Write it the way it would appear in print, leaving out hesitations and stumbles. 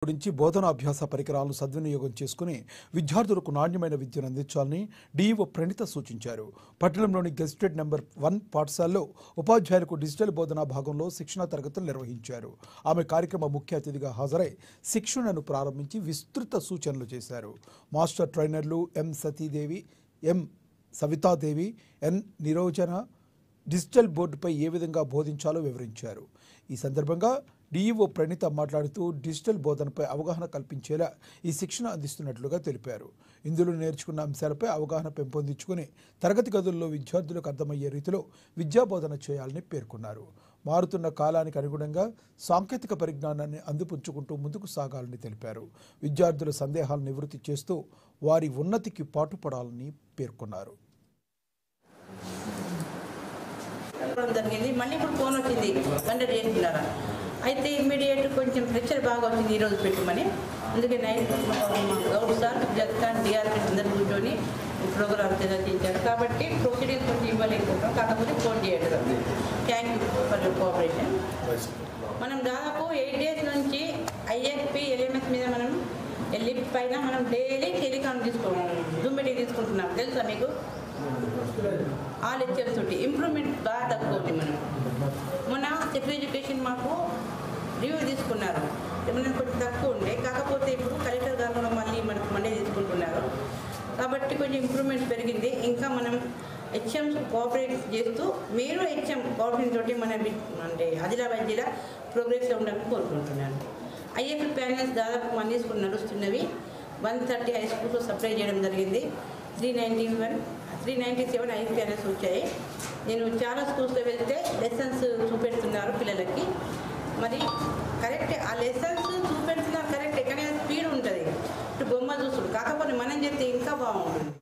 గురించి బోధనాభ్యాస పరికరాలను సద్వినియోగం చేసుకుని విద్యార్థులకు నాణ్యమైన విద్యను అందించాలని డిఈఓ ప్రణీత సూచించారు. పట్టణంలోని గెజిటెడ్ నెంబర్ 1 పాఠశాలలో ఉపాధ్యాయులకు డిజిటల్ బోధనా భాగంలో శిక్షణా తరగతులు నిర్వహించారు. ఆమె కార్యక్రమ ముఖ్య అతిథిగా హాజరై శిక్షణను ప్రారంభించి విస్తృత సూచనలు చేశారు. మాస్టర్ ట్రైనర్లు ఎం సతీదేవి, ఎం సవితాదేవి, ఎన్ నిరోజన డిజిటల్ బోర్డుపై ఏ విధంగా బోధించాలో వివరించారు. ఈ సందర్భంగా డిఈఓ ప్రణీత మాట్లాడుతూ డిజిటల్ బోధనపై అవగాహన కల్పించేలా ఈ శిక్షణ అందిస్తున్నట్లుగా తెలిపారు. ఇందులో నేర్చుకున్న అంశాలపై అవగాహన పెంపొందించుకుని తరగతి గదుల్లో విద్యార్థులకు అర్థమయ్యే రీతిలో విద్యాబోధన చేయాలని పేర్కొన్నారు. మారుతున్న కాలానికి అనుగుణంగా సాంకేతిక పరిజ్ఞానాన్ని అందిపుచ్చుకుంటూ ముందుకు సాగాలని తెలిపారు. విద్యార్థుల సందేహాలను నివృత్తి చేస్తూ వారి ఉన్నతికి పాటుపడాలని పేర్కొన్నారు. జరిగింది. మళ్ళీ ఇప్పుడు ఫోన్ వచ్చింది కండక్ట్ చేస్తున్నారా అయితే ఇమ్మీడియట్ కొంచెం ప్రెషర్ బాగా వచ్చింది ఈరోజు పెట్టమని. అందుకే night Goud sir Jagan DRP అందరు కూర్చొని ప్రోగ్రామ్ చేయించారు. కాబట్టి ప్రొసీడింగ్స్ కొంచెం ఇవ్వలేకపోతున్నాం, కాకపోతే ఫోన్ చేయడం. Thank you for your cooperation. మనం దాదాపు 8 days నుంచి ఐఎస్పి ఎల్ఎంఎస్ మీద మనం లిఫ్ట్ పైన మనం డైలీ టెలికాన్ జూమ్ మీటింగ్ తీసుకుంటున్నాం. తెలుసా మీకు? ఆ లెక్చర్స్ తోటి ఇంప్రూవ్మెంట్ బాగా తక్కువ ఉంది. మనం మొన్న సెక్రటరీ ఎడ్యుకేషన్ మాకు రివ్యూ తీసుకున్నారు. ఏమైనా కొంచెం తక్కువ ఉండే, కాకపోతే ఇప్పుడు కలెక్టర్ గారు కూడా మళ్ళీ మనకు మండే తీసుకుంటున్నారు. కాబట్టి కొంచెం ఇంప్రూవ్మెంట్ పెరిగింది. ఇంకా మనం హెచ్ఎంస్ కోఆపరేట్ చేస్తూ మీరు హెచ్ఎం కోఆపరేషన్ తోటి మన అంటే ఆదిలాబాద్ జిల్లా ప్రోగ్రెస్లో ఉండాలని కోరుకుంటున్నాను. ఐఎఫ్ఎల్ ప్యానల్స్ దాదాపు మన తీసుకుని నడుస్తున్నవి 130 హై స్కూల్స్లో సప్లై చేయడం జరిగింది. 397 ఐఎఫ్ ప్యానల్స్ వచ్చాయి. నేను చాలా స్కూల్స్లో వెళ్తే లెసన్స్ చూపెడుతున్నారు పిల్లలకి. మరి కరెక్ట్ ఆ లెసన్స్ చూపెడుతున్నారు కరెక్ట్, కానీ స్పీడ్ ఉంటుంది. ఇప్పుడు బొమ్మ చూస్తుంది, కాకపోతే మనం చెప్తే ఇంకా బాగుంటుంది.